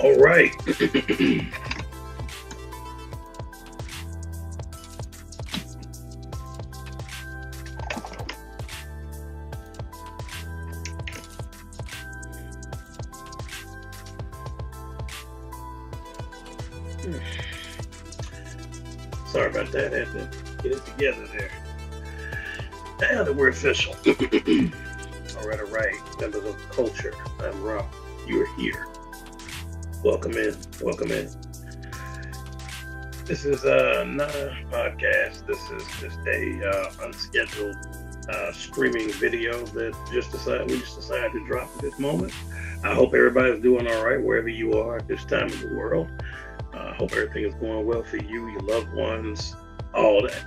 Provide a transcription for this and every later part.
All right. Sorry about that. I had to get it together there. Now that we're official. All right. Members of culture. I'm Rob. You are here. Welcome in. This is not a podcast. This is just a unscheduled streaming video that we just decided to drop at this moment. I hope everybody's doing all right wherever you are at this time of the world. I hope everything is going well for you, your loved ones, all that.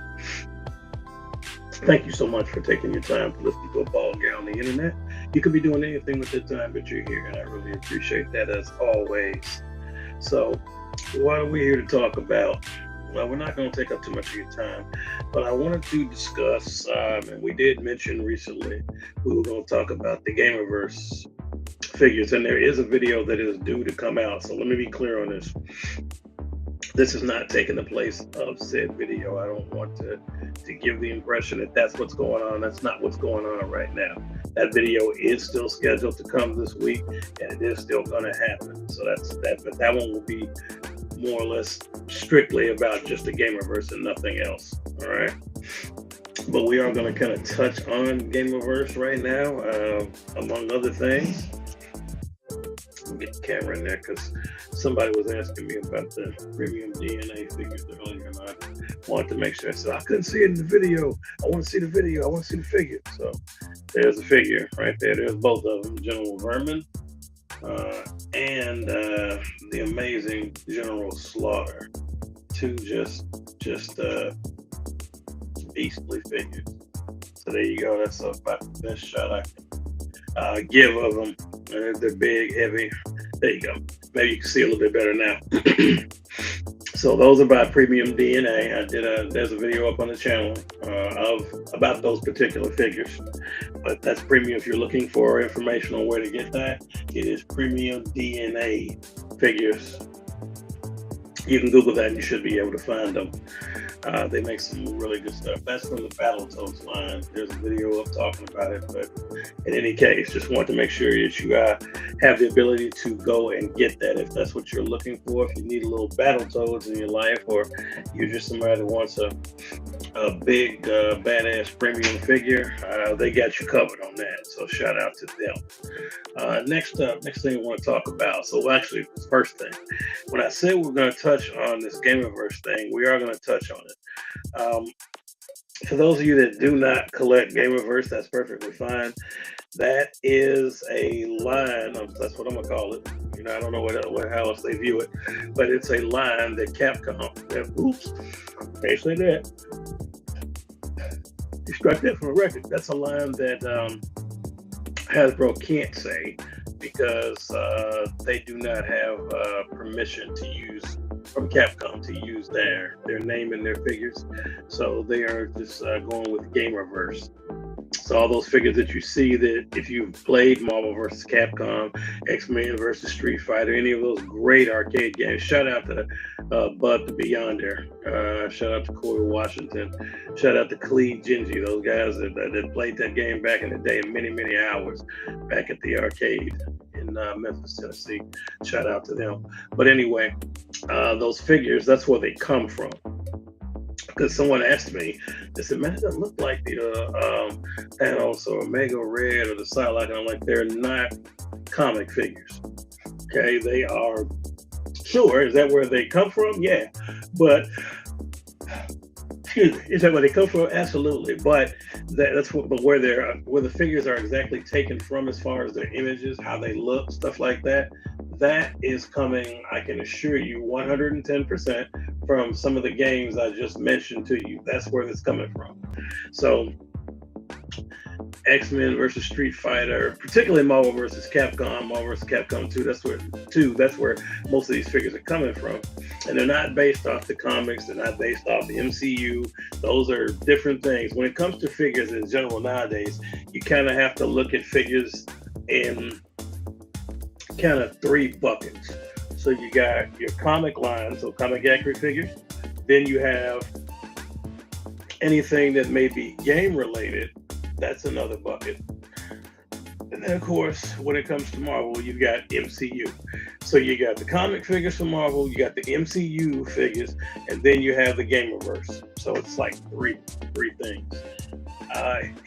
Thank you so much for taking your time to listen to a ball guy on the internet. You could be doing anything with the time that you're here, and I really appreciate that as always. So, what are we here to talk about? Well, we're not going to take up too much of your time, but I wanted to discuss, and we did mention recently, we were going to talk about the Gamerverse figures, and there is a video that is due to come out. So let me be clear on this. This is not taking the place of said video. I don't want to give the impression that that's what's going on. That's not what's going on right now. That video is still scheduled to come this week, and it is still going to happen. So that's that. But that one will be more or less strictly about just the Gamerverse and nothing else. All right. But we are going to kind of touch on Gamerverse right now, among other things. Get the camera in there because somebody was asking me about the premium DNA figures earlier, and I wanted to make sure. I said I couldn't see it in the video. I want to see the video. I want to see the figure. So there's a figure right there. There's both of them, General Vermin and the amazing General Slaughter. Two just beastly figures. So there you go. That's about the best shot I can give of them. They're big, heavy. There you go. Maybe you can see a little bit better now. So those are by Premium DNA. There's a video up on the channel about those particular figures. But that's premium. If you're looking for information on where to get that, it is Premium DNA figures. You can Google that and you should be able to find them. They make some really good stuff. That's from the Battletoads line. There's a video up talking about it. But in any case, just want to make sure that you have the ability to go and get that if that's what you're looking for. If you need a little Battletoads in your life, or you're just somebody that wants a big, badass premium figure, they got you covered on that. So shout out to them. Next thing we want to talk about. So actually, first thing, when I said we're going to touch on this Gamerverse thing, we are going to touch on it. For those of you that do not collect Gamerverse, that's perfectly fine. That is a line. That's what I'm gonna call it. I don't know how else they view it, but it's a line that Capcom. Oops, can't say that. You struck that from a record. That's a line that Hasbro can't say because they do not have permission to use from Capcom to use their name in their figures. So they are just going with Gamerverse. So all those figures that you see, that if you've played Marvel vs. Capcom, X-Men versus Street Fighter, any of those great arcade games, shout out to Bud the Beyonder, shout out to Corey Washington, shout out to Cleve Gingy, those guys that played that game back in the day, many hours back at the arcade in Memphis, Tennessee. Shout out to them. But anyway, those figures, that's where they come from. Because someone asked me, they said, man, it doesn't look like the Thanos or Omega Red or the Psylocke. And I'm like, they're not comic figures. Okay, they are, sure, is that where they come from? Yeah, but, excuse me, is that where they come from? Absolutely, but that's where the figures are exactly taken from as far as their images, how they look, stuff like that. That is coming, I can assure you, 110% from some of the games I just mentioned to you. That's where it's coming from. So X-Men versus Street Fighter, particularly Marvel versus Capcom, Marvel versus Capcom 2, that's where most of these figures are coming from. And they're not based off the comics, they're not based off the MCU. Those are different things. When it comes to figures in general nowadays, you kind of have to look at figures in kind of three buckets. So you got your comic line, so comic accurate figures. Then you have anything that may be game related. That's another bucket. And then, of course, when it comes to Marvel, you've got MCU. So you got the comic figures for Marvel, you got the MCU figures, and then you have the Gamerverse. So it's like three things.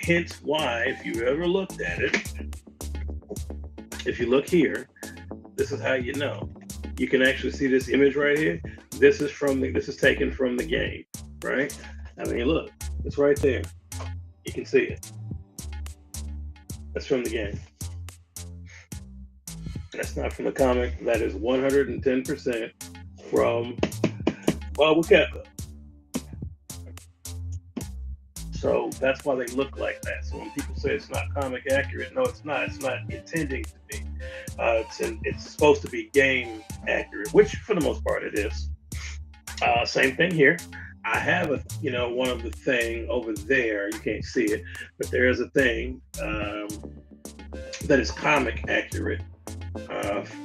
Hence why, if you ever looked at it, if you look here, this is how you know. You can actually see this image right here. This is taken from the game, right? I mean, look, it's right there. You can see it. That's from the game. That's not from the comic. That is 110% from Marvel Capcom. So that's why they look like that. So when people say it's not comic accurate, no, it's not. It's not intending to be. It's supposed to be game accurate, which for the most part it is. Same thing here. I have one of the thing over there. You can't see it, but there is a thing that is comic accurate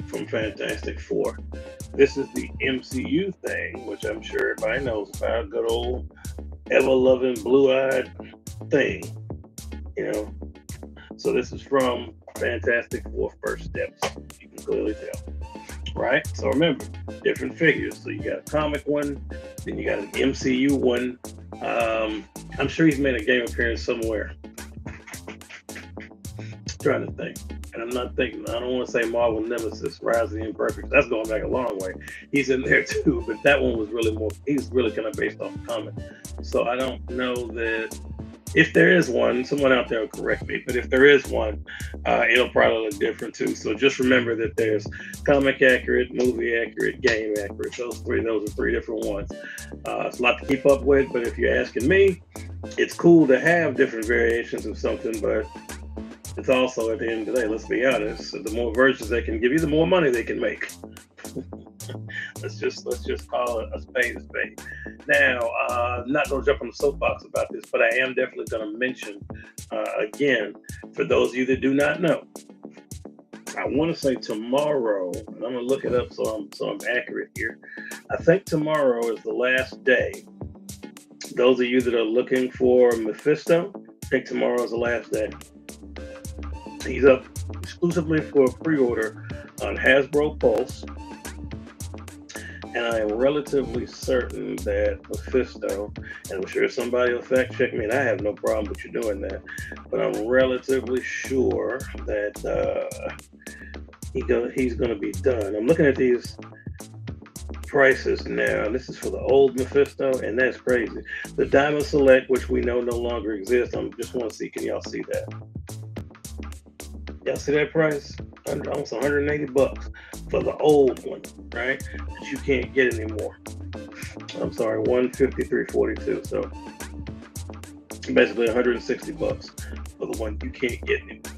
from Fantastic Four. This is the MCU thing, which I'm sure everybody knows about. Good old ever-loving blue-eyed thing, So this is from Fantastic Four First Steps. You can clearly tell. Right? So remember, different figures. So you got a comic one, then you got an MCU one. I'm sure he's made a game appearance somewhere. Trying to think. And I'm not thinking, I don't want to say Marvel Nemesis, Rise of the Imperfect. That's going back a long way. He's in there too, but that one was he's really kind of based off the comic. So I don't know that if there is one, someone out there will correct me, but if there is one, it'll probably look different too. So just remember that there's comic accurate, movie accurate, game accurate. Those are three different ones. It's a lot to keep up with, but if you're asking me, it's cool to have different variations of something, but it's also, at the end of the day, let's be honest, the more versions they can give you, the more money they can make. Let's just call it a spade a spade. Now, I'm not going to jump on the soapbox about this, but I am definitely going to mention, again, for those of you that do not know, I want to say tomorrow, and I'm going to look it up so I'm accurate here. I think tomorrow is the last day. Those of you that are looking for Mephisto, I think tomorrow is the last day. He's up exclusively for pre-order on Hasbro Pulse. And I am relatively certain that Mephisto, and I'm sure somebody will fact check me, and I have no problem with you doing that, but I'm relatively sure that he's going to be done. I'm looking at these prices now. This is for the old Mephisto, and that's crazy. The Diamond Select, which we know no longer exists, I just want to see, can y'all see that? Y'all see that price? Almost $180 for the old one, right? That you can't get anymore. I'm sorry, $153.42. So basically $160 for the one you can't get anymore.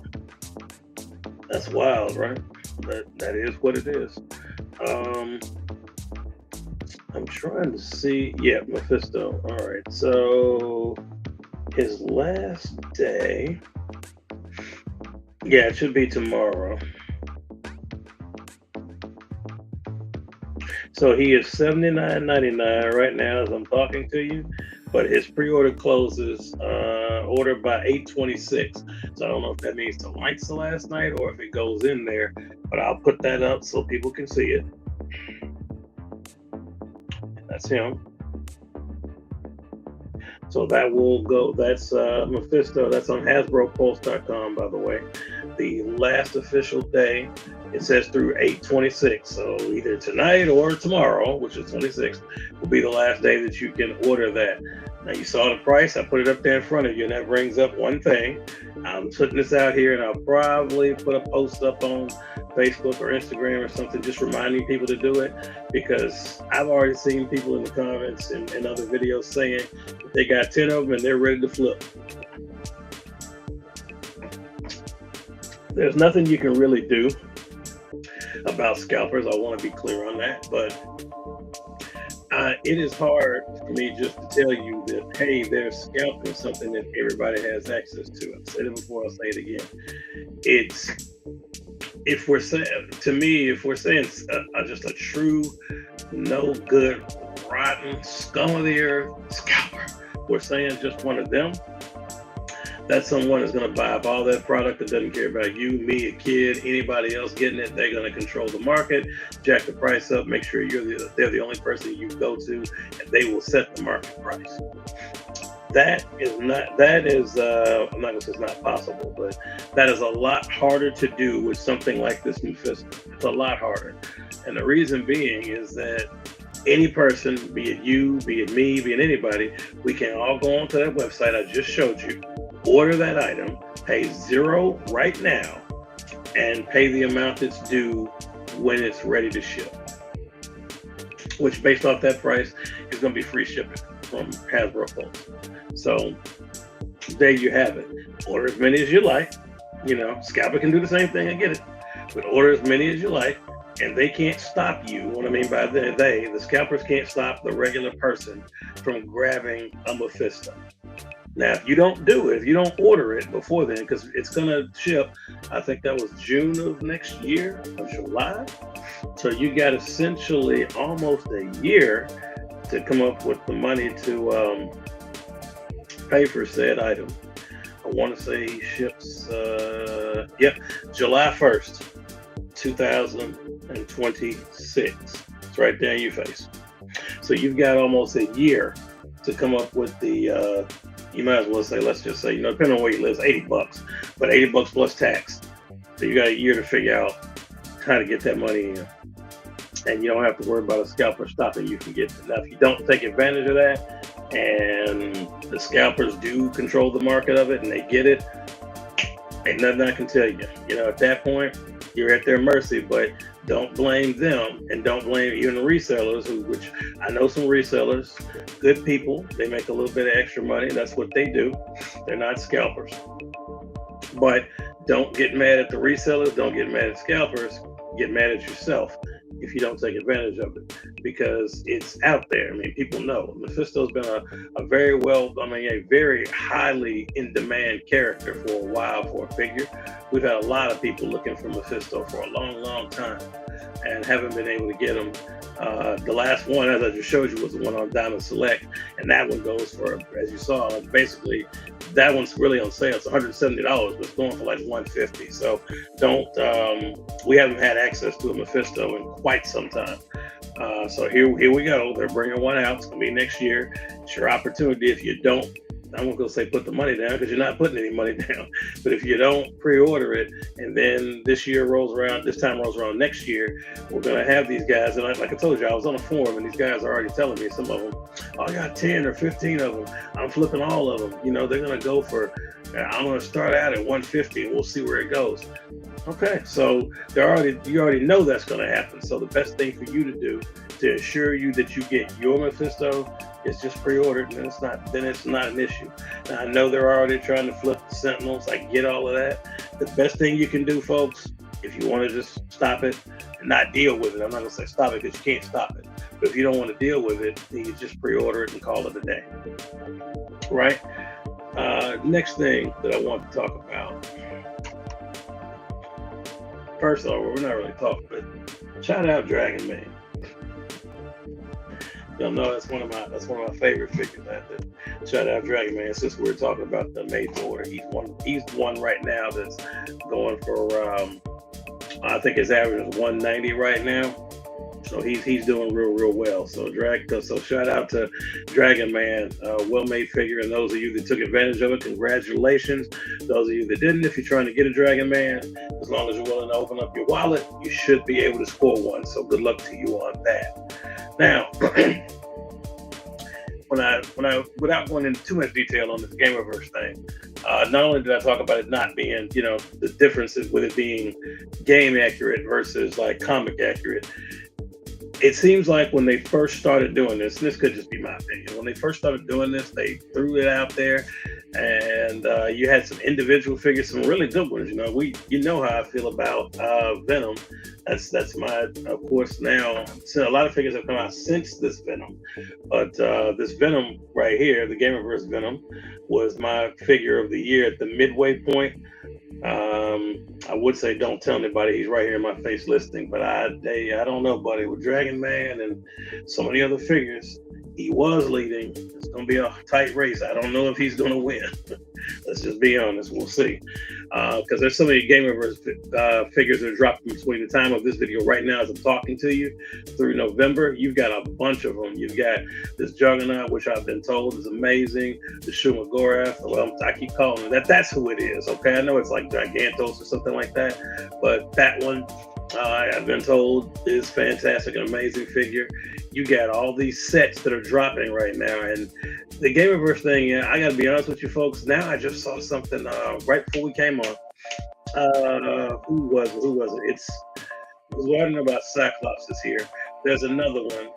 That's wild, right? That is what it is. I'm trying to see. Yeah, Mephisto. All right. So his last day. Yeah, it should be tomorrow. So he is $79.99 right now as I'm talking to you, but his pre-order closes order by 8/26. So I don't know if that means tonight's the last night or if it goes in there, but I'll put that up so people can see it. That's him. So that will go, that's Mephisto, that's on HasbroPulse.com, by the way. The last official day, it says through 8/26. So either tonight or tomorrow, which is 26th, will be the last day that you can order that. Now you saw the price, I put it up there in front of you, and that brings up one thing. I'm putting this out here, and I'll probably put a post up on Facebook or Instagram or something, just reminding people to do it, because I've already seen people in the comments and other videos saying that they got 10 of them and they're ready to flip. There's nothing you can really do about scalpers. I want to be clear on that, but it is hard for me just to tell you that, hey, there's scalping, something that everybody has access to. I've said it before, I'll say it again. if we're saying, to me, if we're saying just a true, no good, rotten, scum of the earth scalper, we're saying just one of them. That someone is going to buy up all that product that doesn't care about you, me, a kid, anybody else getting it. They're going to control the market, jack the price up, make sure they're the only person you go to, and they will set the market price. I'm not going to say it's not possible, but that is a lot harder to do with something like this Mephisto. It's a lot harder. And the reason being is that any person, be it you, be it me, be it anybody, we can all go onto that website I just showed you, order that item, pay zero right now, and pay the amount that's due when it's ready to ship, which based off that price is going to be free shipping from Hasbro folks. So there you have it. Order as many as you like. Scalper can do the same thing, I get it, but order as many as you like. And they can't stop you. What I mean by the scalpers can't stop the regular person from grabbing a Mephisto. Now, if you don't do it, if you don't order it before then, because it's going to ship, I think that was June of next year, or July. So you got essentially almost a year to come up with the money to pay for said item. I want to say he ships, July 1st. 2026. It's right there in your face. So you've got almost a year to come up with the, you might as well say, let's just say, depending on where you live, it's $80, but $80 plus tax. So you got a year to figure out how to get that money in. And you don't have to worry about a scalper stopping you from getting it. Now, if you don't take advantage of that, and the scalpers do control the market of it and they get it, ain't nothing I can tell you. At that point, you're at their mercy, but don't blame them, and don't blame even the resellers, which I know some resellers, good people, they make a little bit of extra money. That's what they do. They're not scalpers. But don't get mad at the resellers. Don't get mad at scalpers. Get mad at yourself if you don't take advantage of it, because it's out there. I mean, people know Mephisto's been a very highly in demand character for a while for a figure. We've had a lot of people looking for Mephisto for a long, long time and haven't been able to get them. The last one, as I just showed you, was the one on Diamond Select, and that one goes for, as you saw, basically that one's really on sale. It's $170, but it's going for like $150. So we haven't had access to a Mephisto in quite some time. So here we go. They're bringing one out. It's gonna be next year. It's your opportunity. If you don't, I'm not gonna say put the money down, because you're not putting any money down. But if you don't pre-order it, and then this time rolls around next year, we're gonna have these guys. And like I told you, I was on a forum, and these guys are already telling me, some of them, I got 10 or 15 of them. I'm flipping all of them. They're gonna go for. I'm gonna start out at 150, and we'll see where it goes. Okay, so you already know that's gonna happen. So the best thing for you to do to assure you that you get your Mephisto is just pre-order it, and then it's not an issue. Now, I know they're already trying to flip the Sentinels. I get all of that. The best thing you can do, folks, if you want to just stop it and not deal with it, I'm not gonna say stop it, because you can't stop it. But if you don't want to deal with it, then you just pre-order it and call it a day. Right? Next thing that I want to talk about. First of all, we're not really talking, but shout out Dragon Man. Y'all know that's one of my favorite figures out there. Shout out Dragon Man. Since we're talking about the made to order, he's one right now that's going for I think his average is 190 right now. So he's doing real well. So shout out to Dragon Man, well-made figure. And those of you that took advantage of it, congratulations. Those of you that didn't, if you're trying to get a Dragon Man, as long as you're willing to open up your wallet, you should be able to score one. So good luck to you on that. Now, without going into too much detail on this Gamerverse thing, not only did I talk about it not being, the differences with it being game accurate versus like comic accurate. It seems like when they first started doing this, and this could just be my opinion, when they first started doing this, they threw it out there, and you had some individual figures, some really good ones. You know how I feel about Venom. That's my, of course, now. So a lot of figures have come out since this Venom, but this Venom right here, the Gamerverse Venom, was my figure of the year at the midway point. I would say don't tell anybody, he's right here in my face listing, but I don't know, buddy. With Dragon Man and so many other figures, he was leading. It's going to be a tight race. I don't know if he's going to win. Let's just be honest. We'll see. Because there's so many Gamerverse figures that are dropping between the time of this video right now as I'm talking to you through November. You've got a bunch of them. You've got this Juggernaut, which I've been told is amazing. The Shumagorath. Well, I keep calling it that. That's who it is. Okay, I know it's like Gigantos or something like that, but that one I've been told is fantastic, an amazing figure. You got all these sets that are dropping right now, and the Gamerverse thing. Yeah, I got to be honest with you folks. Now I just saw something right before we came on. Who was it? I was wondering about Cyclops this here. There's another one.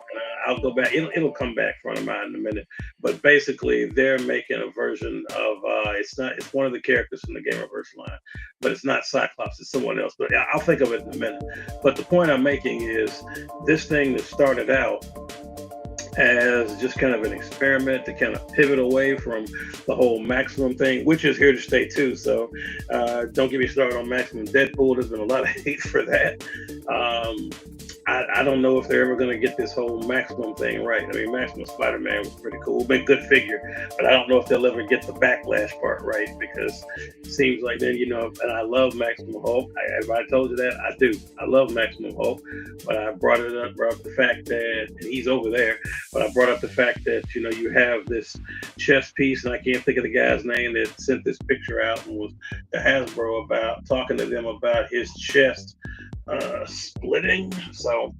I'll go back. It'll come back front of mine in a minute. But basically, they're making a version of it's one of the characters from the Gamerverse line, but it's not Cyclops. It's someone else. But I'll think of it in a minute. But the point I'm making is this thing that started out as just kind of an experiment to kind of pivot away from the whole Maximum thing, which is here to stay too. So don't get me started on Maximum Deadpool. There's been a lot of hate for that. I don't know if they're ever going to get this whole Maximum thing right. I mean, Maximum Spider-Man was pretty cool, been a good figure, but I don't know if they'll ever get the backlash part right, because it seems like then, and I love Maximum Hulk. If I told you that, I do. I love Maximum Hulk, but I brought up the fact that, and he's over there, but I brought up the fact that, you have this chess piece, and I can't think of the guy's name that sent this picture out and was to Hasbro about talking to them about his chest splitting. So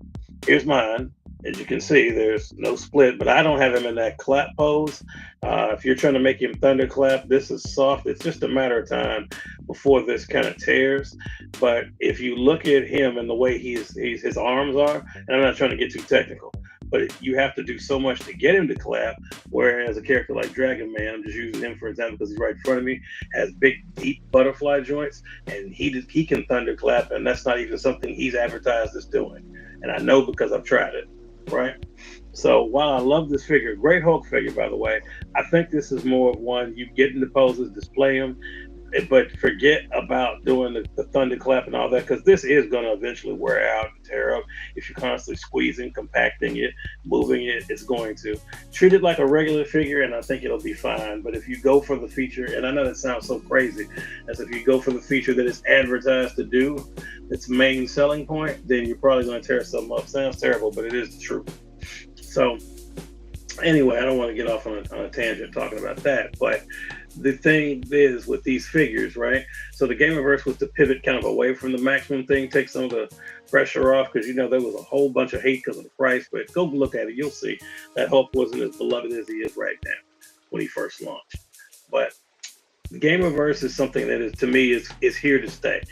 here's mine. As you can see, there's no split, but I don't have him in that clap pose. If you're trying to make him thunderclap, this is soft. It's just a matter of time before this kind of tears. But if you look at him and the way his arms are, and I'm not trying to get too technical, but you have to do so much to get him to clap. Whereas a character like Dragon Man, I'm just using him for example because he's right in front of me, has big, deep butterfly joints, and he can thunderclap, and that's not even something he's advertised as doing. And I know because I've tried it, right? So while I love this figure, great Hulk figure, by the way, I think this is more of one you get into poses, display them, but forget about doing the thunderclap and all that, because this is going to eventually wear out and tear up. If you're constantly squeezing, compacting it, moving it, it's going to. Treat it like a regular figure, and I think it'll be fine. But if you go for the feature, and I know that sounds so crazy, as if you go for the feature that it's advertised to do, its main selling point, then you're probably going to tear something up. Sounds terrible, but it is the truth. So anyway, I don't want to get off on a tangent talking about that, but the thing is with these figures, right? So the Gamerverse was to pivot kind of away from the Maximum thing, take some of the pressure off, because there was a whole bunch of hate because of the price. But go look at it, you'll see that Hulk wasn't as beloved as he is right now when he first launched. But the Gamerverse is something that is, to me, is here to stay.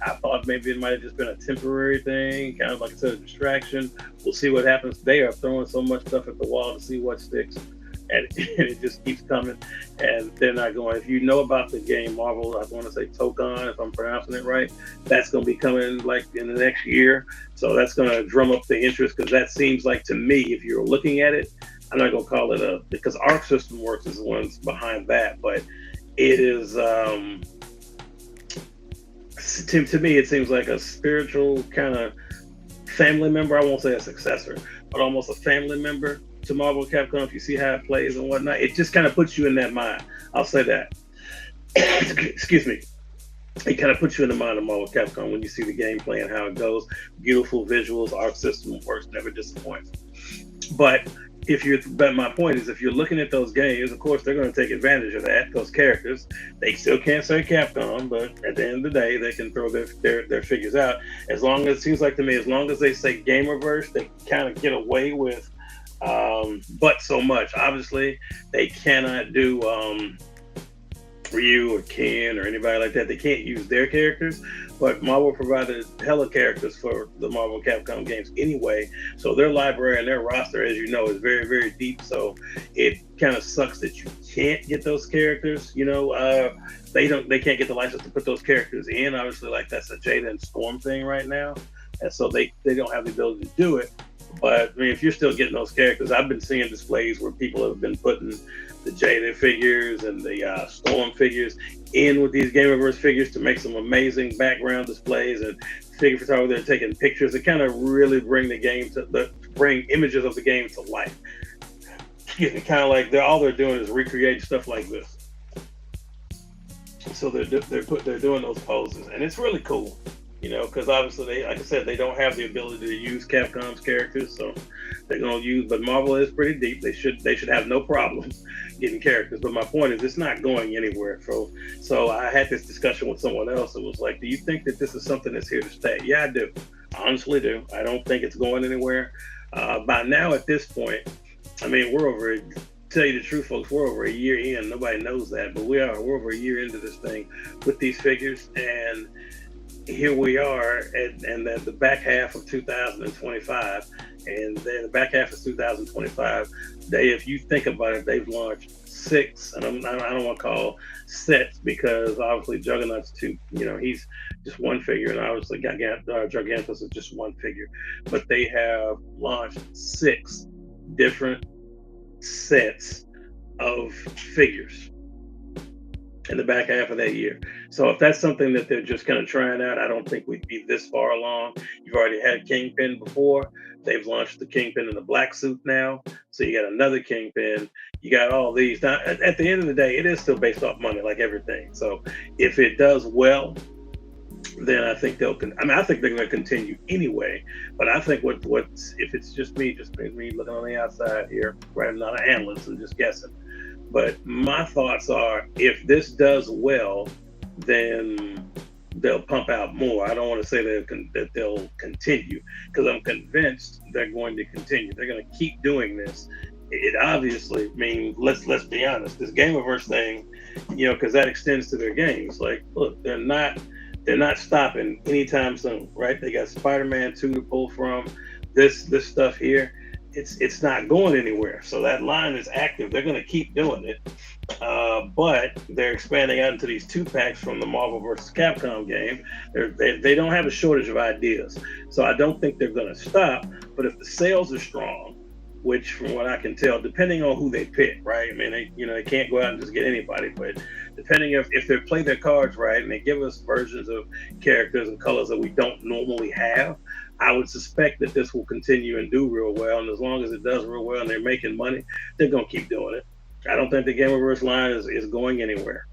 I thought maybe it might have just been a temporary thing, kind of like I said, a distraction. We'll see what happens. They are throwing so much stuff at the wall to see what sticks. And it just keeps coming, and they're not going. If you know about the game Marvel, I want to say Tokon, if I'm pronouncing it right, that's going to be coming like in the next year. So that's going to drum up the interest, because that seems like, to me, if you're looking at it, I'm not going to call it because Arc System Works is the ones behind that, but it is, to me, it seems like a spiritual kind of family member. I won't say a successor, but almost a family member to Marvel Capcom. If you see how it plays and whatnot, it just kind of puts you in that mind. I'll say that. Excuse me. It kind of puts you in the mind of Marvel Capcom when you see the gameplay and how it goes. Beautiful visuals, Arc System Works, never disappoints. But my point is, if you're looking at those games, of course they're going to take advantage of that. Those characters, they still can't say Capcom, but at the end of the day, they can throw their figures out. As long as, it seems like to me, as long as they say Gamerverse, they kind of get away with. But so much. Obviously, they cannot do Ryu or Ken or anybody like that. They can't use their characters, but Marvel provided hella characters for the Marvel Capcom games anyway. So their library and their roster, as you know, is very, very deep. So it kind of sucks that you can't get those characters. They can't get the license to put those characters in. Obviously, like that's a Jada and Storm thing right now, and so they don't have the ability to do it. But I mean, if you're still getting those characters, I've been seeing displays where people have been putting the Jada figures and the Storm figures in with these Gamerverse figures to make some amazing background displays and figure photographers. They're taking pictures to kind of really bring the game bring images of the game to life. Kind of like all they're doing is recreate stuff like this. So they're doing those poses, and it's really cool, because obviously like I said, they don't have the ability to use Capcom's characters, so they're gonna use. But Marvel is pretty deep. They should have no problem getting characters. But my point is, it's not going anywhere. So I had this discussion with someone else. It was like, do you think that this is something that's here to stay? Yeah, I do. I honestly do. I don't think it's going anywhere. By now, at this point, I mean, we're over. Tell you the truth, folks, we're over a year in. Nobody knows that, but we're over a year into this thing with these figures, and here we are, and the back half of 2025, and then the back half of 2025. If you think about it, they've launched 6, and I don't want to call sets because obviously Juggernaut's 2. He's just one figure, and obviously Gigantus is just one figure, but they have launched 6 different sets of figures in the back half of that year. So if that's something that they're just kind of trying out, I don't think we'd be this far along. You've already had Kingpin before. They've launched the Kingpin in the black suit now. So you got another Kingpin. You got all these. Now, at the end of the day, it is still based off money, like everything. So if it does well, then I think I think they're going to continue anyway. But I think if it's just me looking on the outside here, right? I'm not an analyst, I'm just guessing. But my thoughts are, if this does well, then they'll pump out more. I don't want to say that they'll continue, because I'm convinced they're going to continue. They're going to keep doing this. It obviously means, let's be honest, this Gamerverse thing, because that extends to their games. Like, look, they're not stopping anytime soon, right? They got Spider-Man 2 to pull from. This stuff here, it's not going anywhere. So that line is active. They're going to keep doing it, but they're expanding out into these 2-packs from the Marvel vs. Capcom game. They don't have a shortage of ideas, so I don't think they're going to stop. But if the sales are strong, which from what I can tell, depending on who they pick, right? I mean, they can't go out and just get anybody, but depending if they play their cards right and they give us versions of characters and colors that we don't normally have, I would suspect that this will continue and do real well. And as long as it does real well and they're making money, they're going to keep doing it. I don't think the Gamerverse line is going anywhere.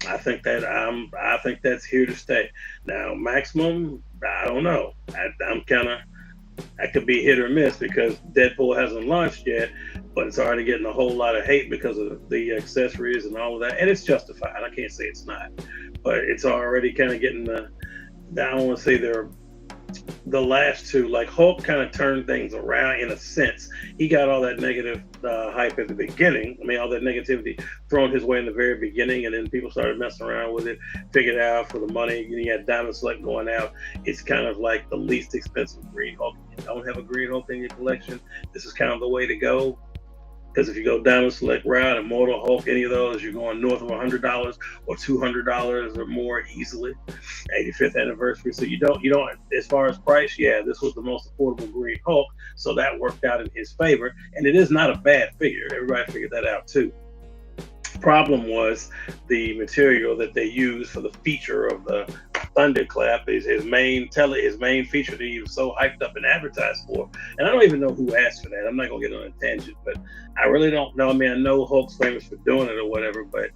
I think that's here to stay. Now, Maximum, I don't know. I could be hit or miss because Deadpool hasn't launched yet, but it's already getting a whole lot of hate because of the accessories and all of that. And it's justified. I can't say it's not, but it's already kind of getting I don't want to say they're the last two. Like Hulk kind of turned things around in a sense. He got all that negative hype at the beginning. I mean, all that negativity thrown his way in the very beginning, and then people started messing around with it, figured it out for the money. You had Diamond Select going out. It's kind of like the least expensive Green Hulk. If you don't have a Green Hulk in your collection, this is kind of the way to go. Because if you go Diamond Select route, Immortal Hulk, any of those, you're going north of $100 or $200 or more easily. 85th anniversary. So you don't, as far as price, yeah, this was the most affordable Green Hulk. So that worked out in his favor. And it is not a bad figure. Everybody figured that out too. Problem was the material that they used for the feature of the Thunderclap is his main feature that he was so hyped up and advertised for. And I don't even know who asked for that. I'm not gonna get on a tangent, but I really don't know. I mean, I know Hulk's famous for doing it or whatever, but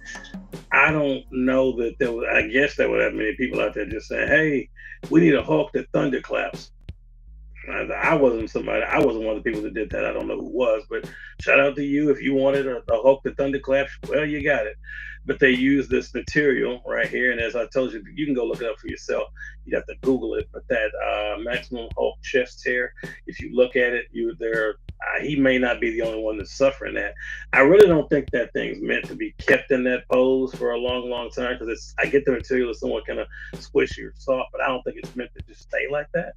I don't know that there was. I guess there were that many people out there just saying, "Hey, we need a Hulk that thunderclaps." I wasn't one of the people that did that. I don't know who was, but shout out to you. If you wanted a Hulk that thunderclaps, well, you got it. But they use this material right here, and as I told you, you can go look it up for yourself. You have to Google it. But that Maximum Hulk chest hair, if you look at it, he may not be the only one that's suffering that. I really don't think that thing's meant to be kept in that pose for a long, long time, because I get the material is somewhat kind of squishy or soft, but I don't think it's meant to just stay like that.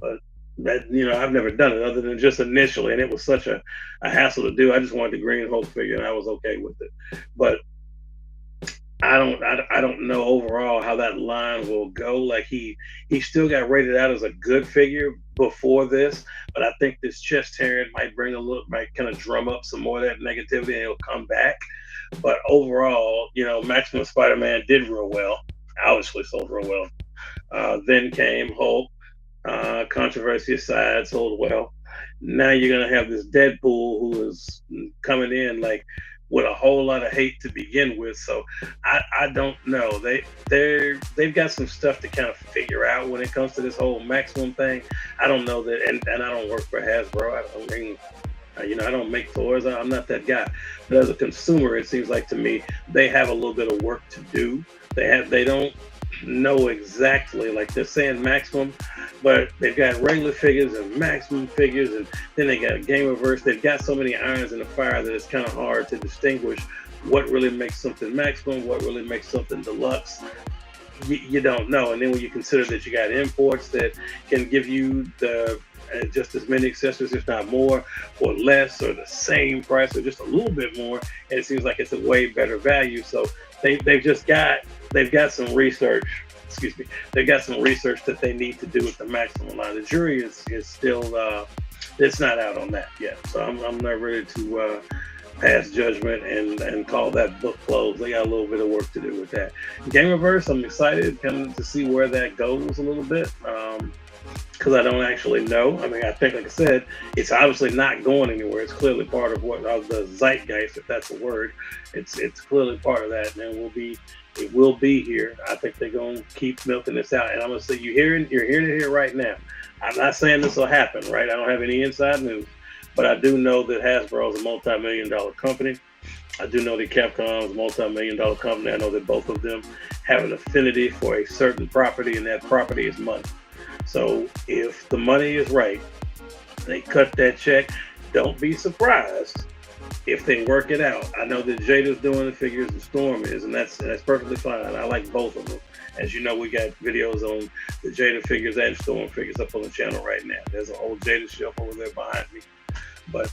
But that, I've never done it other than just initially, and it was such a hassle to do. I just wanted the Green Hulk figure, and I was okay with it. But I don't know overall how that line will go. Like he still got rated out as a good figure before this, but I think this chest tearing might bring a little, might kind of drum up some more of that negativity, and he'll come back. But overall, Maximum Spider-Man did real well. Obviously sold real well. Then came Hulk. Controversy aside, sold well. Now you're gonna have this Deadpool who is coming in like with a whole lot of hate to begin with. So I don't know. They've got some stuff to kind of figure out when it comes to this whole Maximum thing. I don't know that, and I don't work for Hasbro. I mean, I don't make toys. I'm not that guy. But as a consumer, it seems like to me they have a little bit of work to do. They don't know exactly, like they're saying Maximum, but they've got regular figures and Maximum figures, and then they got a Game Reverse. They've got so many irons in the fire that it's kind of hard to distinguish what really makes something Maximum, what really makes something deluxe. You don't know. And then when you consider that you got imports that can give you the just as many accessories, if not more, for less or the same price or just a little bit more, and it seems like it's a way better value. So they've got some research. Excuse me. They've got some research that they need to do with the Maximum line. The jury is still it's not out on that yet. So I'm not ready to pass judgment and call that book closed. They got a little bit of work to do with that. Game Reverse, I'm excited kind of to see where that goes a little bit. Because I don't actually know. I mean, I think, like I said, it's obviously not going anywhere. It's clearly part of the zeitgeist, if that's a word. It's clearly part of that, and it will be here. I think they're gonna keep milking this out, and I'm gonna say you're hearing it here right now. I'm not saying this will happen, right? I don't have any inside news, but I do know that Hasbro is a multi-million-dollar company. I do know that Capcom is a multi-million-dollar company. I know that both of them have an affinity for a certain property, and that property is money. So if the money is right, they cut that check. Don't be surprised if they work it out. I know that Jada's doing the figures and Storm is, and that's perfectly fine. I like both of them. As you know, we got videos on the Jada figures and Storm figures up on the channel right now. There's a whole Jada shelf over there behind me. But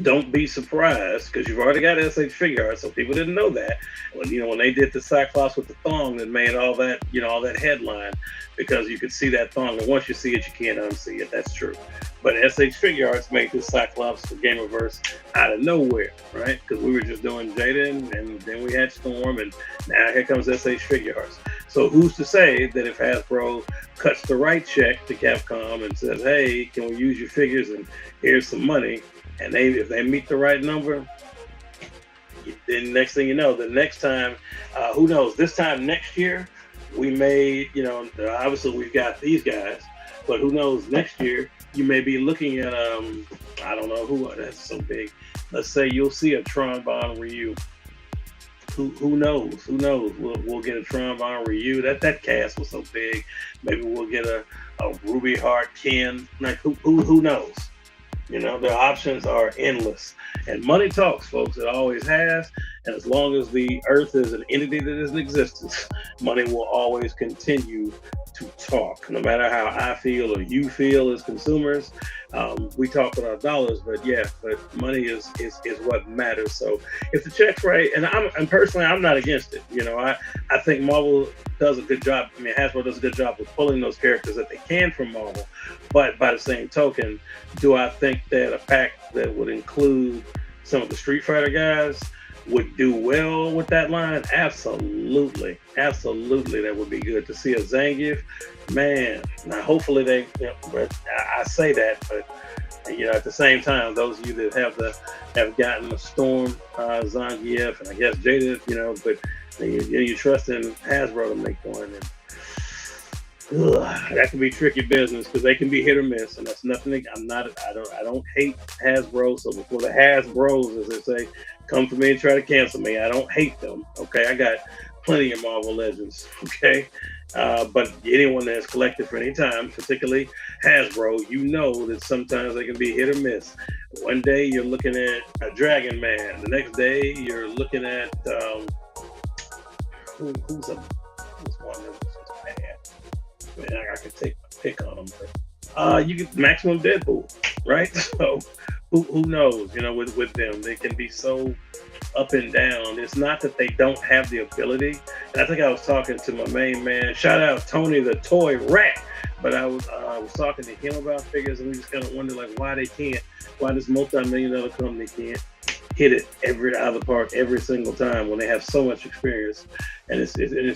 don't be surprised, because you've already got SH figure art, so people didn't know that. When they did the Cyclops with the thong that made all that, all that headline, because you could see that thong, and once you see it, you can't unsee it. That's true. But SH Figure Arts made this Cyclops for Game Reverse out of nowhere, right? Because we were just doing Jada, and then we had Storm, and now here comes SH Figure Arts. So who's to say that if Hasbro cuts the right check to Capcom and says, hey, can we use your figures and here's some money, and if they meet the right number, then next thing you know, the next time, who knows, this time next year, we may, obviously we've got these guys, but who knows, next year, you may be looking at, I don't know who, that's so big. Let's say you'll see a Trombone Ryu. Who knows? We'll get a Trombone Ryu. That cast was so big. Maybe we'll get a Ruby Heart Ken. Like, who knows? The options are endless. And money talks, folks. It always has. And as long as the earth is an entity that is in existence, money will always continue to talk. No matter how I feel or you feel as consumers, we talk with our dollars, but money is what matters. So if the check's right, and personally, I'm not against it. I think Marvel does a good job. I mean, Hasbro does a good job of pulling those characters that they can from Marvel. But by the same token, do I think that a pack that would include some of the Street Fighter guys would do well with that line? Absolutely. That would be good to see a Zangief. Man, now hopefully but I say that, but at the same time, those of you that have gotten a Storm, Zangief, and I guess Jada, but you trust in Hasbro to make one, and that can be tricky business because they can be hit or miss, and that's nothing. I don't hate Hasbro. So before the Hasbros, as they say, come for me and try to cancel me, I don't hate them. Okay, I got plenty of Marvel Legends. Okay, but anyone that has collected for any time, particularly Hasbro, that sometimes they can be hit or miss. One day you're looking at a Dragon Man, the next day you're looking at who's one that's bad. Man, I could take my pick on them, but you get Maximum Deadpool, right? So who knows? You know, with them, they can be so up and down. It's not that they don't have the ability. And I think I was talking to my main man. Shout out Tony the Toy Rat. But I was talking to him about figures, and we just kind of wonder like why they can't, why this multi-million-dollar company can't hit it every out of the park every single time when they have so much experience. And it's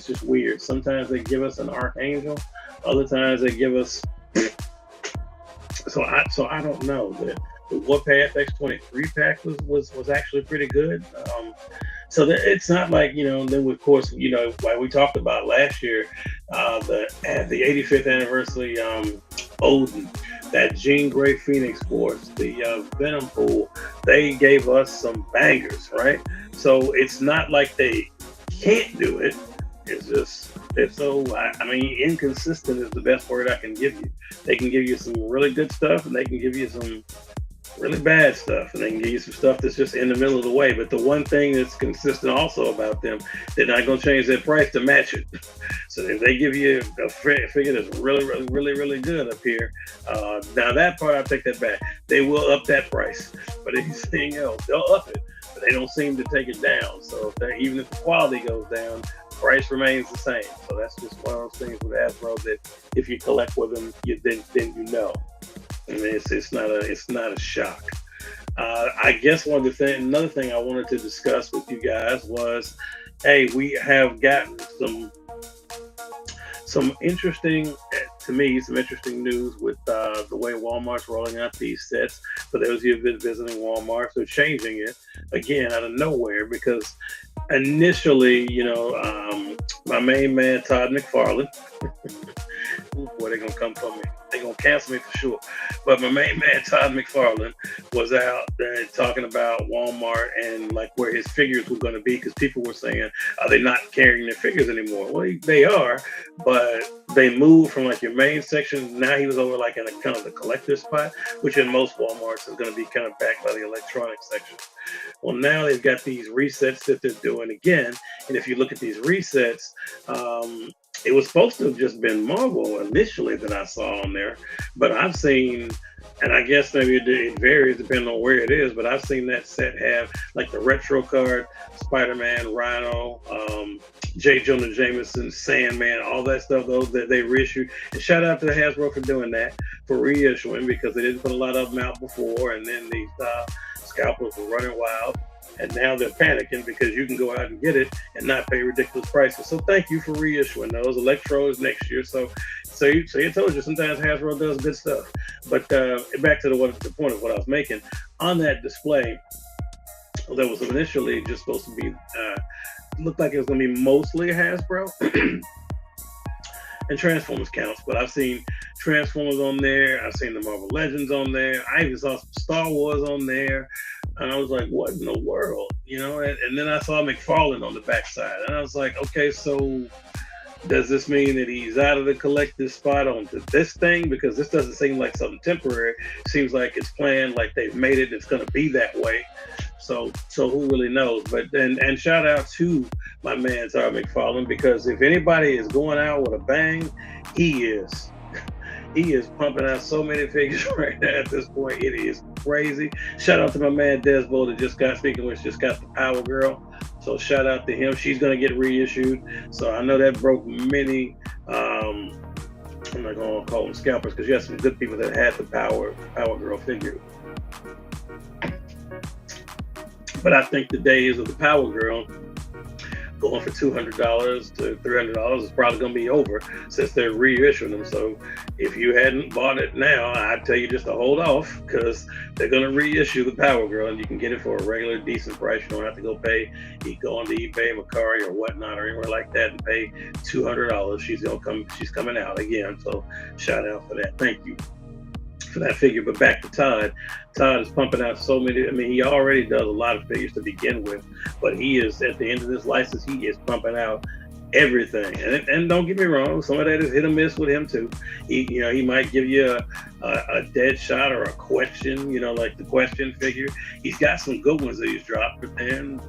just weird. Sometimes they give us an archangel, other times they give us. So I don't know. The Warpath X-23 pack was actually pretty good. So that it's not like, you know. Then of course, you know, like we talked about last year, the 85th anniversary Odin, that Jean Grey Phoenix Force, the Venom Pool, they gave us some bangers, right? So it's not like they can't do it. It's just they're so, I mean, inconsistent is the best word I can give you. They can give you some really good stuff, and they can give you some really bad stuff, and they can give you some stuff that's just in the middle of the way. But the one thing that's consistent also about them, they're not going to change their price to match it. So if they give you a figure that's really, really, really, really good up here, now that part I'll take that back. They will up that price, but anything else, they'll up it, but they don't seem to take it down. So even if the quality goes down, price remains the same. So that's just one of those things with Hasbro that if you collect with them, then you know. I mean, it's not a shock. I guess another thing I wanted to discuss with you guys was, hey, we have gotten some interesting, to me, some interesting news with the way Walmart's rolling out these sets. For those of you who've been visiting Walmart, they're changing it again out of nowhere because initially, you know, my main man Todd McFarlane. Ooh, boy, they're gonna come for me. They're gonna cancel me for sure. But my main man Todd McFarlane was out there talking about Walmart and like where his figures were gonna be because people were saying, are they not carrying their figures anymore? Well, they are, but they moved from like your main section. Now he was over like in a kind of the collector spot, which in most Walmarts is gonna be kind of backed by the electronics section. Well, now they've got these resets that they're doing again, and if you look at these resets, it was supposed to have just been Marvel initially that I saw on there, but I've seen, and I guess maybe it varies depending on where it is, but I've seen that set have like the retro card, Spider-Man, Rhino, J. Jonah Jameson, Sandman, all that stuff, those that they reissued. And shout out to Hasbro for doing that, for reissuing, because they didn't put a lot of them out before, and then these scalpers were running wild. And now they're panicking because you can go out and get it and not pay ridiculous prices. So thank you for reissuing those. Electros next year. So you told you sometimes Hasbro does good stuff. But back to the point of what I was making. On that display, that was initially just supposed to be, looked like it was going to be mostly Hasbro. And Transformers counts, but I've seen Transformers on there. I've seen the Marvel Legends on there. I even saw some Star Wars on there. And I was like, what in the world? You know, and then I saw McFarlane on the backside. And I was like, okay, so does this mean that he's out of the collective spot onto this thing? Because this doesn't seem like something temporary. It seems like it's planned, like they've made it, it's going to be that way. So who really knows? But and shout out to my man, Todd McFarlane, because if anybody is going out with a bang, he is. He is pumping out so many figures right now at this point. It is crazy. Shout out to my man Desbo that just got the Power Girl. So shout out to him. She's going to get reissued. So I know that broke many, I'm not going to call them scalpers because you have some good people that had the Power Girl figure. But I think the days of the Power Girl going for $200 to $300 is probably going to be over since they're reissuing them. So if you hadn't bought it now, I'd tell you just to hold off because they're going to reissue the Power Girl and you can get it for a regular decent price. You don't have to go pay. You go on to eBay, Mercari, or whatnot, or anywhere like that and pay $200. She's coming out again. So shout out for that. Thank you for that figure. But back to Todd. Todd is pumping out so many. I mean, he already does a lot of figures to begin with, but he is at the end of this license. He is pumping out everything. And don't get me wrong, some of that is hit or miss with him too. He might give you a dead shot or a question. Like the question figure. He's got some good ones that he's dropped, but then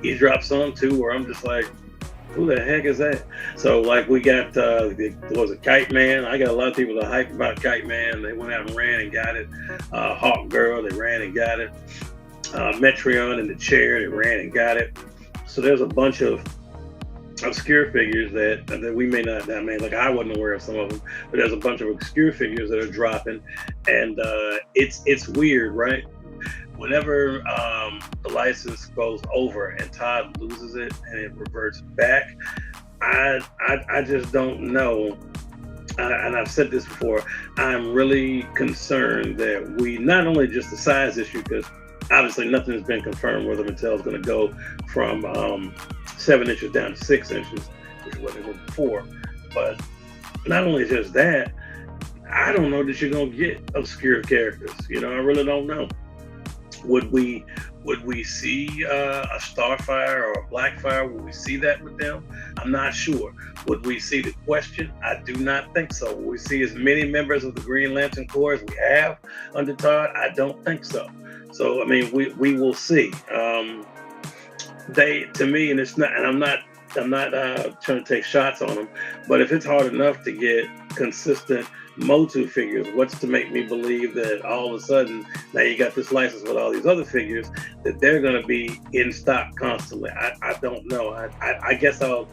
he's dropped some too where I'm just like, Who the heck is that? So like we got was it Kite Man? I got a lot of people that hype about Kite Man. They went out and ran and got it. Hawk Girl, they ran and got it. Metreon in the chair, they ran and got it. So there's a bunch of obscure figures that we may not. I mean, like I wasn't aware of some of them, but there's a bunch of obscure figures that are dropping, and it's weird, right? Whenever the license goes over and Todd loses it and it reverts back, I just don't know. And I've said this before, I'm really concerned that we not only just the size issue, because obviously nothing has been confirmed whether Mattel is going to go from 7 inches down to 6 inches, which is what they were before. But not only just that, I don't know that you're going to get obscure characters. You know, I really don't know. Would we see a Starfire or a Blackfire? Would we see that with them? I'm not sure. Would we see the Question? I do not think so. Will we see as many members of the Green Lantern Corps as we have under Todd? I don't think so. So I mean, we will see. They, to me, and it's not, and I'm not trying to take shots on them, but if it's hard enough to get consistent MOTC figures, what's to make me believe that all of a sudden now you got this license with all these other figures that they're going to be in stock constantly? I don't know. I guess I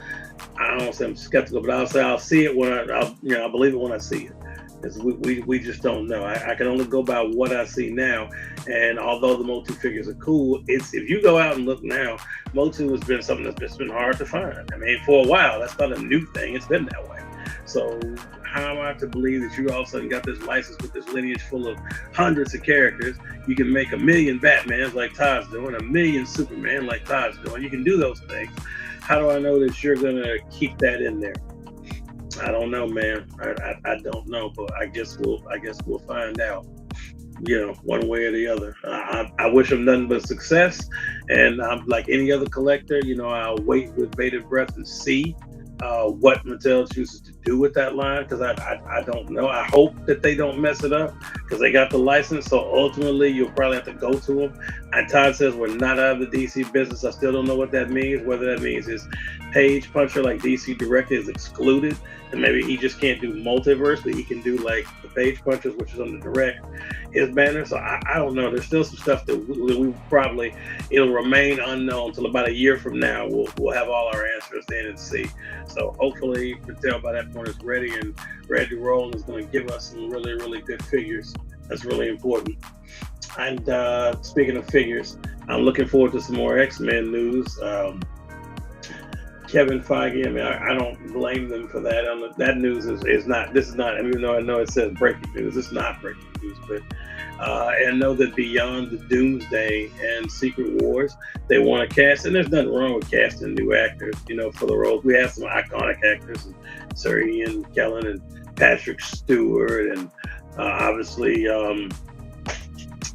don't say I'm skeptical, but I'll say I'll see it when I'll believe it when I see it. Because we just don't know. I can only go by what I see now. And although the MOTC figures are cool, if you go out and look now, MOTC has been something that's just been hard to find. I mean, for a while, that's not a new thing. It's been that way. So how am I to believe that you all of a sudden got this license with this lineage full of hundreds of characters? You can make 1 million Batmans like Todd's doing, 1 million Superman like Todd's doing. You can do those things. How do I know that you're going to keep that in there? I don't know, man. I don't know, but I guess we'll find out. You know, one way or the other. I wish them nothing but success, and I'm like any other collector. You know, I'll wait with bated breath and see what Mattel chooses to do with that line, because I don't know. I hope that they don't mess it up, because they got the license. So ultimately, you'll probably have to go to them. And Todd says we're not out of the DC business. I still don't know what that means. Whether that means his page puncher like DC Direct is excluded, and maybe he just can't do multiverse, but he can do like the page punchers, which is on the Direct, his banner. So I don't know. There's still some stuff that we probably, it'll remain unknown until about a year from now. We'll have all our answers then and see. So hopefully Mattel by that point is ready and ready to roll, and is going to give us some really, really good figures. That's really important. And speaking of figures, I'm looking forward to some more X-Men news. Kevin Feige, I mean, I don't blame them for that. That news is not, this is not, even though I know it says breaking news, it's not breaking news, but and I know that beyond the Doomsday and Secret Wars, they want to cast, and there's nothing wrong with casting new actors, you know, for the roles. We have some iconic actors, Sir Ian Kellen and Patrick Stewart, and obviously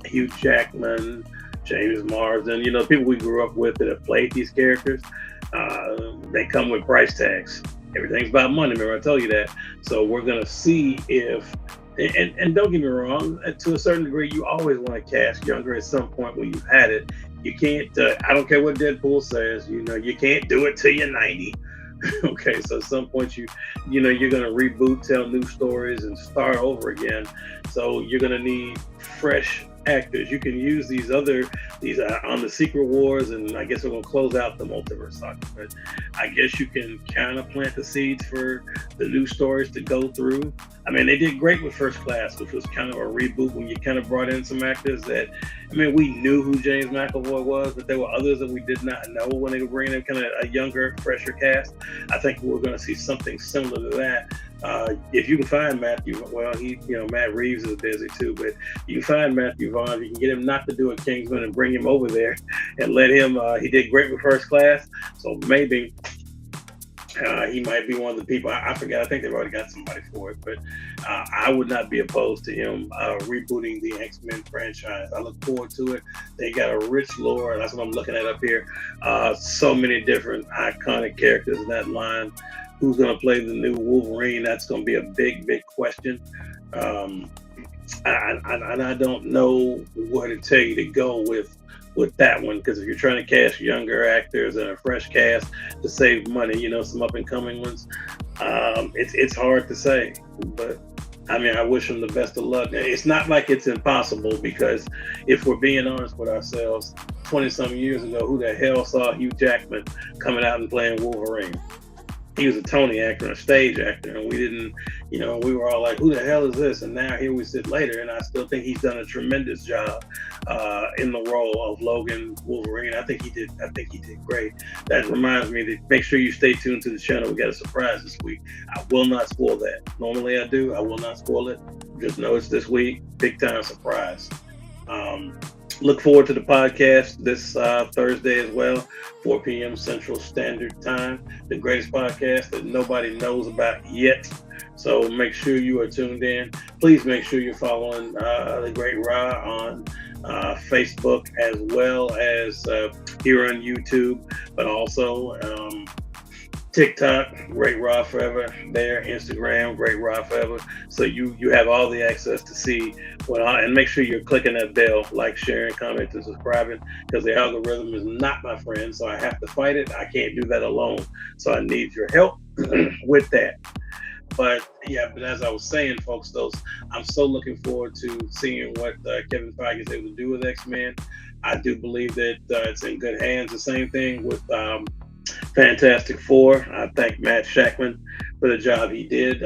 Hugh Jackman, James Marsden, you know, people we grew up with that have played these characters. They come with price tags. Everything's about money, remember I told you that. So we're going to see if, and don't get me wrong, to a certain degree, you always want to cast younger at some point when you've had it. You can't, I don't care what Deadpool says, you know, you can't do it till you're 90. Okay, so at some point you know, you're going to reboot, tell new stories, and start over again. So you're going to need fresh actors. You can use these on the Secret Wars, and I guess we're going to close out the multiverse saga, but I guess you can kind of plant the seeds for the new stories to go through. I mean, they did great with First Class, which was kind of a reboot when you kind of brought in some actors that, I mean, we knew who James McAvoy was, but there were others that we did not know when they were bringing in kind of a younger, fresher cast. I think we're going to see something similar to that. If you can find Matthew, well, Matt Reeves is busy too, but you can find Matthew Vaughn. You can get him not to do a Kingsman and bring him over there and let him, he did great with First Class. So maybe he might be one of the people. I forget. I think they've already got somebody for it, but I would not be opposed to him rebooting the X-Men franchise. I look forward to it. They got a rich lore, and that's what I'm looking at up here. So many different iconic characters in that line. Who's going to play the new Wolverine? That's going to be a big, big question. And I don't know where to tell you to go with with that one, because if you're trying to cast younger actors and a fresh cast to save money, some up and coming ones, it's hard to say. But I mean, I wish them the best of luck. It's not like it's impossible, because if we're being honest with ourselves, 20-some years ago, who the hell saw Hugh Jackman coming out and playing Wolverine? He was a Tony actor and a stage actor, and we didn't, we were all like, who the hell is this? And now here we sit later, and I still think he's done a tremendous job in the role of Logan Wolverine. I think he did great. That reminds me to make sure you stay tuned to the channel. We got a surprise this week. I will not spoil that. Normally I do. I will not spoil it. Just know it's this week. Big time surprise. Look forward to the podcast this Thursday as well, 4 p.m. Central Standard Time, the greatest podcast that nobody knows about yet. So make sure you are tuned in. Please make sure you're following The Great Ra on Facebook, as well as here on YouTube, but also TikTok, Great Ra Forever there, Instagram, Great Ra Forever. So you have all the access to see and make sure you're clicking that bell, like, sharing, commenting, subscribing, because the algorithm is not my friend, so I have to fight it. I can't do that alone. So I need your help with that. But as I was saying, folks, I'm so looking forward to seeing what Kevin Feige is able to do with X-Men. I do believe that it's in good hands. The same thing with Fantastic Four. I thank Matt Shackman for the job he did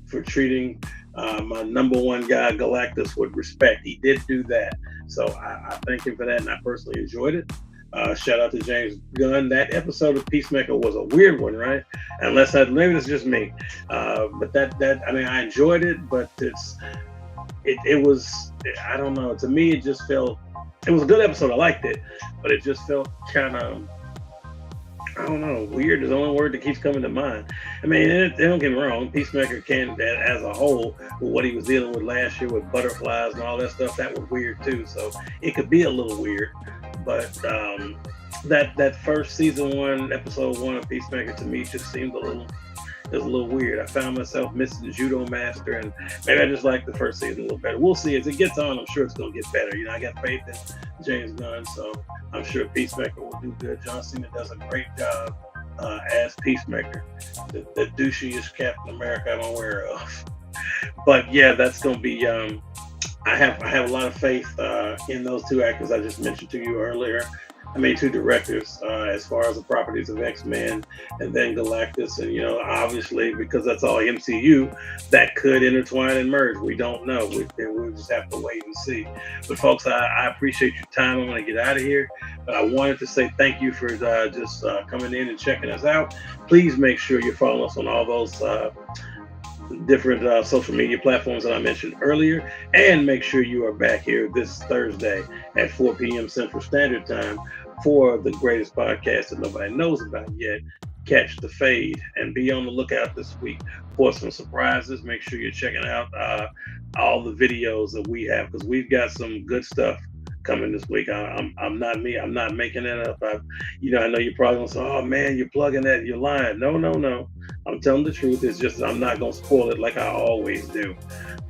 for treating my number one guy, Galactus, with respect. He did do that. So I thank him for that, and I personally enjoyed it. Shout out to James Gunn. That episode of Peacemaker was a weird one, right? Maybe it's just me. But I enjoyed it, but it was, I don't know. To me, it just felt, it was a good episode. I liked it, but it just felt kind of, I don't know, weird is the only word that keeps coming to mind. I mean, don't get me wrong, Peacemaker as a whole, with what he was dealing with last year with butterflies and all that stuff, that was weird too. So it could be a little weird. But that first season 1, episode 1 of Peacemaker, to me just seemed a little weird. I found myself missing the Judo Master, and maybe I just like the first season a little better. We'll see. As it gets on, I'm sure it's going to get better. I got faith in James Gunn, so I'm sure Peacemaker will do good. John Cena does a great job as Peacemaker, the douchiest Captain America I'm aware of. But yeah, that's going to be. I have a lot of faith in those two actors I just mentioned to you earlier. I mean, 2 directors as far as the properties of X-Men and then Galactus. And, obviously, because that's all MCU, that could intertwine and merge. We don't know. We'll just have to wait and see. But, folks, I appreciate your time. I'm going to get out of here. But I wanted to say thank you for just coming in and checking us out. Please make sure you're following us on all those different social media platforms that I mentioned earlier, and make sure you are back here this Thursday at 4 p.m. Central Standard Time for the greatest podcast that nobody knows about yet, Catch the Fade, and be on the lookout this week for some surprises. Make sure you're checking out all the videos that we have, because we've got some good stuff coming this week. I'm not making that up. I know you're probably gonna say, oh man, you're plugging that, you're lying. No, I'm telling the truth. It's just I'm not gonna spoil it like I always do.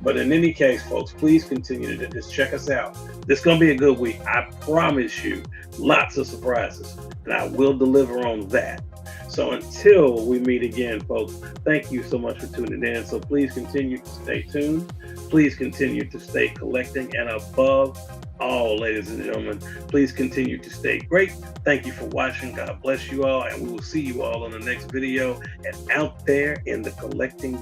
But in any case, folks, please continue to just check us out. This is gonna be a good week. I promise you, lots of surprises, and I will deliver on that. So until we meet again, folks, thank you so much for tuning in. So please continue to stay tuned. Please continue to stay collecting, and above all, ladies and gentlemen, please continue to stay great. Thank you for watching. God bless you all, and we will see you all in the next video and out there in the collecting